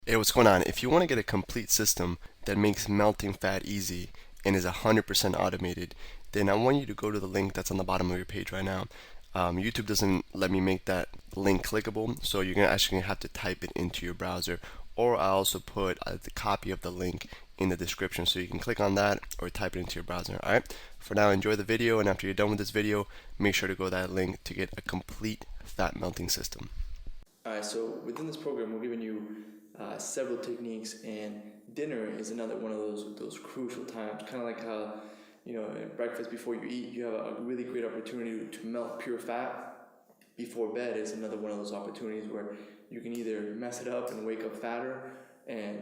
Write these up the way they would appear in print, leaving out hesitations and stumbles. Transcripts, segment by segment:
Hey, what's going on? If you want to get a complete system that makes melting fat easy and is 100% automated, then I want you to go to the link that's on the bottom of your page right now. YouTube doesn't let me make that link clickable, so you're actually gonna have to type it into your browser, or I also put the copy of the link in the description, so you can click on that or type it into your browser. All right. For now, enjoy the video, and after you're done with this video, make sure to go to that link to get a complete fat melting system. All right, so within this program, we're giving you several techniques, and dinner is another one of those crucial times. Kind of like how, at breakfast before you eat, you have a really great opportunity to melt pure fat. Before bed is another one of those opportunities where you can either mess it up and wake up fatter, and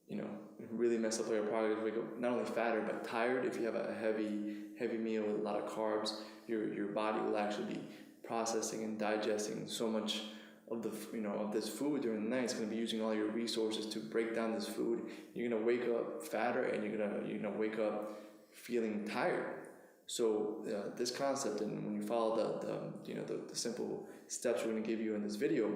you know really mess up your progress. Wake up not only fatter but tired. If you have a heavy meal with a lot of carbs, your body will actually be processing and digesting so much of of this food during the night. It's going to be using all your resources to break down this food. You're going to wake up fatter, and you're gonna wake up feeling tired. So this concept, and when you follow the simple steps we're going to give you in this video,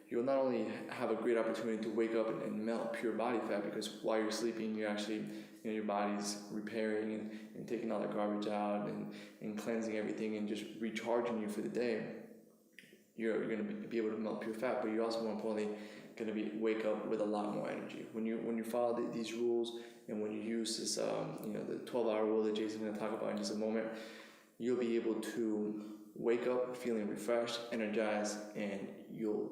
you'll not only have a great opportunity to wake up and melt pure body fat, because while you're sleeping, you're actually your body's repairing and taking all the garbage out and cleansing everything and just recharging you for the day. You're going to be able to melt pure fat, but you're also more importantly going to wake up with a lot more energy when you follow these rules, and when you use this the 12-hour rule that Jason's going to talk about in just a moment. You'll be able to wake up feeling refreshed, energized, and you'll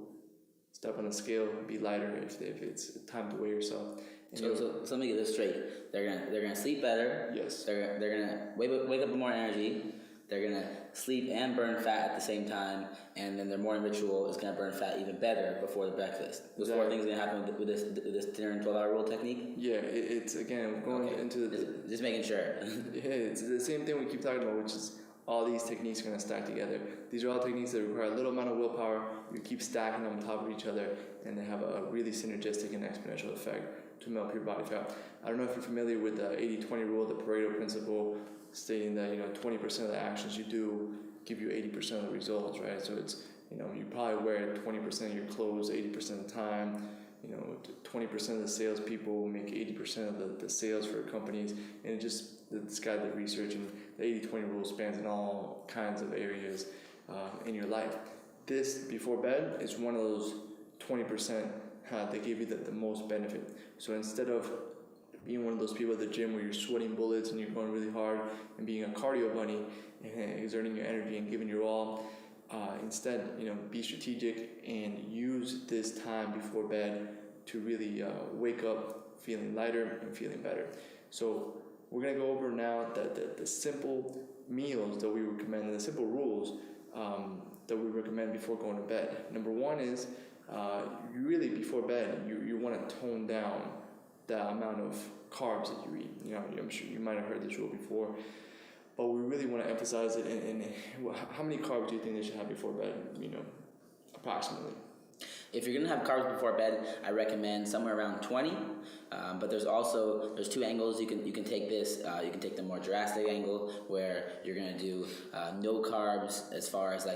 step on the scale, be lighter if it's time to weigh yourself. So let me get this straight. They're gonna sleep better. Yes. They're gonna wake up with more energy. They're gonna sleep and burn fat at the same time, and then their morning ritual is gonna burn fat even better before the breakfast. Those four things are gonna happen with this dinner and 12-hour rule technique. Yeah, it's again going into just making sure. Yeah, it's the same thing we keep talking about, which is all these techniques are going to stack together. These are all techniques that require a little amount of willpower. You keep stacking them on top of each other, and they have a really synergistic and exponential effect to melt pure body fat. I don't know if you're familiar with the 80-20 rule, the Pareto principle, stating that 20% of the actions you do give you 80% of the results, right? So it's you probably wear 20% of your clothes 80% of the time. 20% of the salespeople make 80% of the sales for companies, and this guy did research, and the 80-20 rule spans in all kinds of areas in your life. This before bed is one of those 20% that give you the most benefit. So instead of being one of those people at the gym where you're sweating bullets and you're going really hard and being a cardio bunny and exerting your energy and giving your all, instead, be strategic and use this time before bed to really wake up feeling lighter and feeling better. So we're going to go over now the simple meals that we recommend and the simple rules that we recommend before going to bed. Number one is you really before bed you want to tone down the amount of carbs that you eat. I'm sure you might have heard this rule before, but we really want to emphasize it. And how many carbs do you think they should have before bed? Approximately. If you're gonna have carbs before bed, I recommend somewhere around 20. But there's two angles you can take this. You can take the more drastic angle where you're gonna do no carbs as far as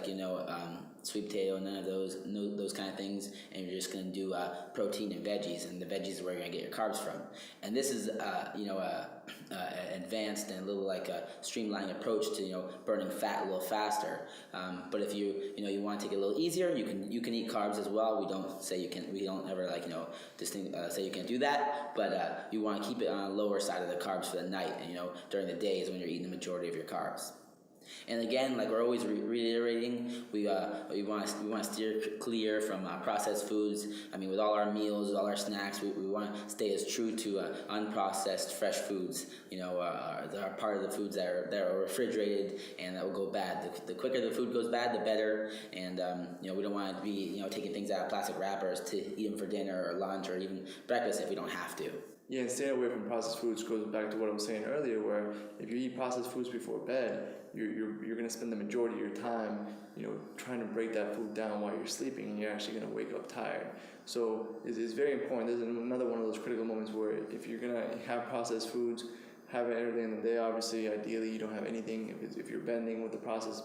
sweet potato, none of those kind of things, and you're just gonna do protein and veggies, and the veggies is where you're gonna get your carbs from. And this is advanced and a little like a streamlined approach to burning fat a little faster. But if you want to take it a little easier, you can eat carbs as well. We don't ever say you can't do that, but you want to keep it on a lower side of the carbs for the night, and during the day is when you're eating the majority of your carbs. And again, like we're always reiterating, we want to steer clear from processed foods. I mean, with all our meals, all our snacks, we want to stay as true to unprocessed, fresh foods. That are part of the foods that are refrigerated and that will go bad. The quicker the food goes bad, the better. And we don't want to be taking things out of plastic wrappers to eat them for dinner or lunch or even breakfast if we don't have to. Yeah, and staying away from processed foods goes back to what I was saying earlier, where if you eat processed foods before bed, you're going to spend the majority of your time, trying to break that food down while you're sleeping, and you're actually going to wake up tired. So it's very important. This is another one of those critical moments where if you're going to have processed foods, have it early in the day. Obviously, ideally, you don't have anything. If you're bending with the processed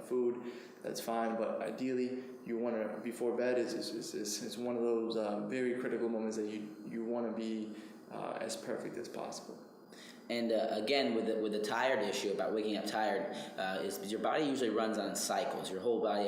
food, that's fine. But ideally, you want to, before bed is one of those very critical moments that you want to be as perfect as possible. And again, with the tired issue about waking up tired, is your body usually runs on cycles. Your whole body,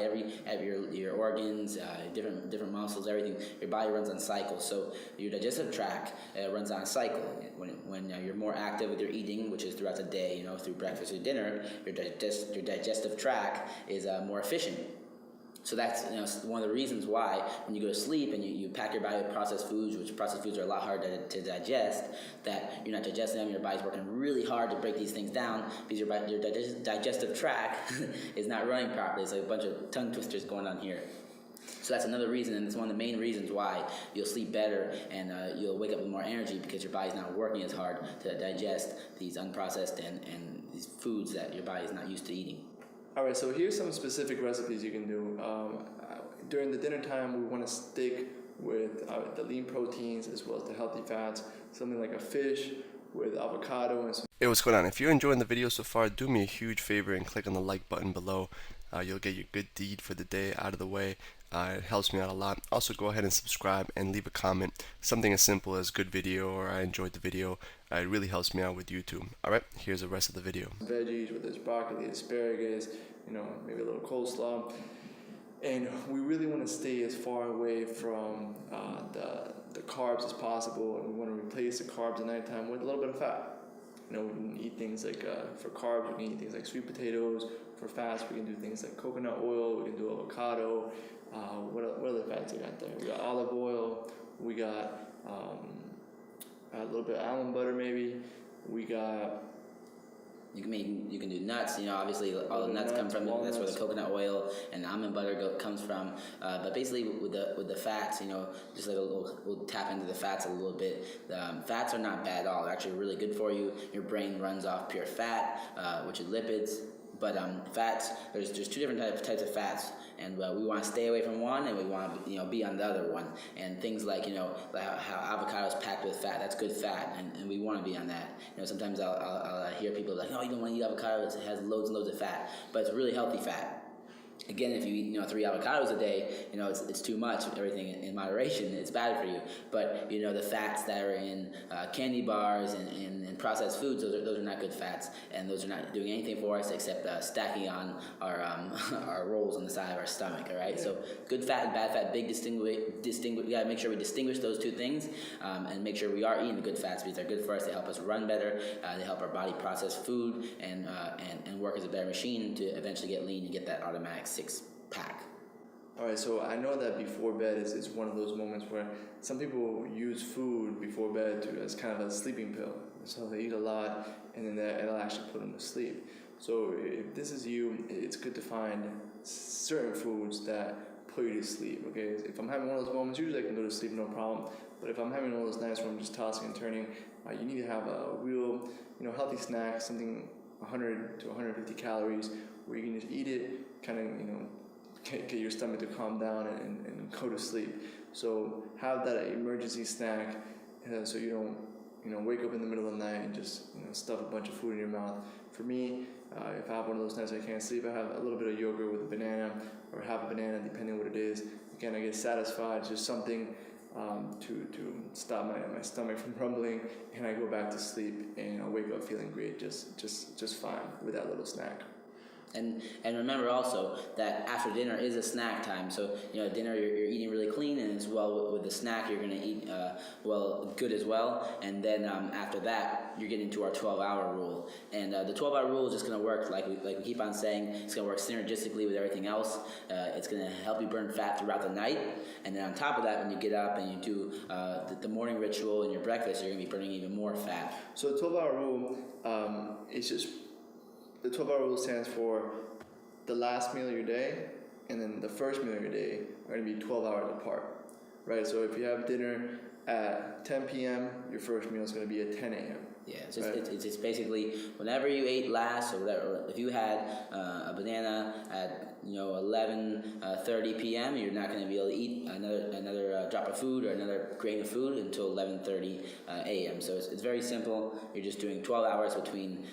your organs, different muscles, everything. Your body runs on cycles. So your digestive tract runs on a cycle. When you're more active with your eating, which is throughout the day, through breakfast or dinner, your digestive tract is more efficient. So that's one of the reasons why when you go to sleep and you pack your body with processed foods, which processed foods are a lot harder to digest, that you're not digesting them, your body's working really hard to break these things down because your digestive tract is not running properly. It's like a bunch of tongue twisters going on here. So that's another reason, and it's one of the main reasons why you'll sleep better and you'll wake up with more energy because your body's not working as hard to digest these unprocessed and these foods that your body's not used to eating. All right, so here's some specific recipes you can do. During the dinner time, we want to stick with the lean proteins as well as the healthy fats, something like a fish with avocado and some. Hey, what's going on? If you're enjoying the video so far, do me a huge favor and click on the like button below. You'll get your good deed for the day out of the way. It helps me out a lot. Also, go ahead and subscribe and leave a comment. Something as simple as good video or I enjoyed the video. It really helps me out with YouTube. Alright, here's the rest of the video. Veggies, whether it's broccoli, asparagus, maybe a little coleslaw. And we really want to stay as far away from the carbs as possible, and we want to replace the carbs at nighttime with a little bit of fat. We can eat things like, for carbs, we can eat things like sweet potatoes. For fats, we can do things like coconut oil, we can do avocado. What other fats you got there? We got olive oil, we got a little bit of almond butter maybe. We got... You can do nuts. Obviously all the nuts come from walnuts. That's where the coconut oil and almond butter comes from. But basically with the fats, just like we'll tap into the fats a little bit. Fats are not bad at all. They're actually really good for you. Your brain runs off pure fat, which is lipids. But fats, there's two different types of fats, and we want to stay away from one, and we want to be on the other one. And things like like how avocado is packed with fat, that's good fat, and we want to be on that. Sometimes I'll hear people like, oh, you don't want to eat avocado, it has loads and loads of fat, but it's really healthy fat. Again, if you eat 3 avocados a day, it's too much. Everything in moderation, it's bad for you. But the fats that are in candy bars and processed foods, those are not good fats, and those are not doing anything for us except stacking on our our rolls on the side of our stomach. All right. Yeah. So good fat and bad fat, big distinguish. We gotta make sure we distinguish those two things, and make sure we are eating the good fats because they're good for us. They help us run better. They help our body process food and work as a better machine to eventually get lean and get that automatic 6-pack. All right, so I know that before bed is one of those moments where some people use food before bed as kind of a sleeping pill. So they eat a lot, and then it'll actually put them to sleep. So if this is you, it's good to find certain foods that put you to sleep. Okay, if I'm having one of those moments, usually I can go to sleep no problem. But if I'm having one of those nights where I'm just tossing and turning, you need to have a real, healthy snack, something 100 to 150 calories, where you can just eat it, kind of, get your stomach to calm down and go to sleep. So have that emergency snack so you don't wake up in the middle of the night and just stuff a bunch of food in your mouth. For me, if I have one of those nights I can't sleep, I have a little bit of yogurt with a banana or half a banana depending on what it is. Again, I get satisfied. It's just something to stop my stomach from rumbling, and I go back to sleep and I wake up feeling great, just fine with that little snack. And remember also that after dinner is a snack time. So dinner you're eating really clean, and as well with the snack you're going to eat good as well. And then after that you're getting to our 12-hour rule. And the 12-hour rule is just going to work like we keep on saying. It's going to work synergistically with everything else. It's going to help you burn fat throughout the night. And then on top of that, when you get up and you do the morning ritual and your breakfast, you're going to be burning even more fat. So the 12-hour rule is just. The 12-hour rule stands for the last meal of your day and then the first meal of your day are going to be 12 hours apart. right? So if you have dinner at 10 p.m., your first meal is going to be at 10 a.m. Yeah, it's just basically whenever you ate last or whatever. If you had a banana at 11:30 p.m., you're not going to be able to eat another drop of food or another grain of food until 11:30 a.m. So it's very simple. You're just doing 12 hours between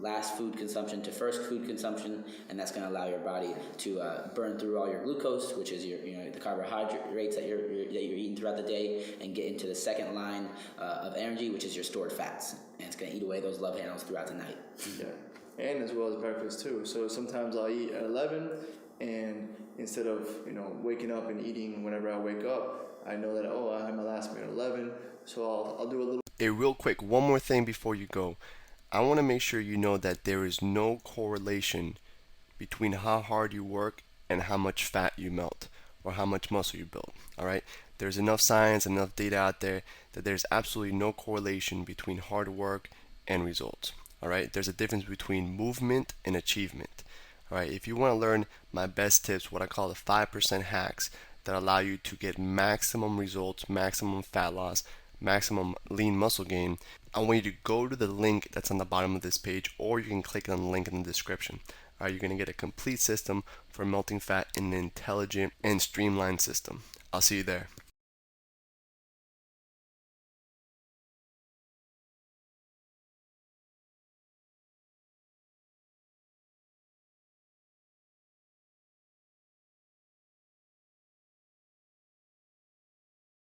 last food consumption to first food consumption, and that's going to allow your body to burn through all your glucose, which is your the carbohydrates that you're eating throughout the day, and get into the second line of energy, which is your stored fats, and it's going to eat away those love handles throughout the night. Yeah, and as well as breakfast too. So sometimes I'll eat at 11, and instead of waking up and eating whenever I wake up, I know that I had my last meal at 11, so I'll do a little. Hey, real quick, one more thing before you go. I want to make sure you know that there is no correlation between how hard you work and how much fat you melt or how much muscle you build. All right? There's enough science, enough data out there that there's absolutely no correlation between hard work and results. All right? There's a difference between movement and achievement. All right? If you want to learn my best tips, what I call the 5% hacks that allow you to get maximum results, maximum fat loss, maximum lean muscle gain, I want you to go to the link that's on the bottom of this page, or you can click on the link in the description. All right, you're going to get a complete system for melting fat in an intelligent and streamlined system. I'll see you there.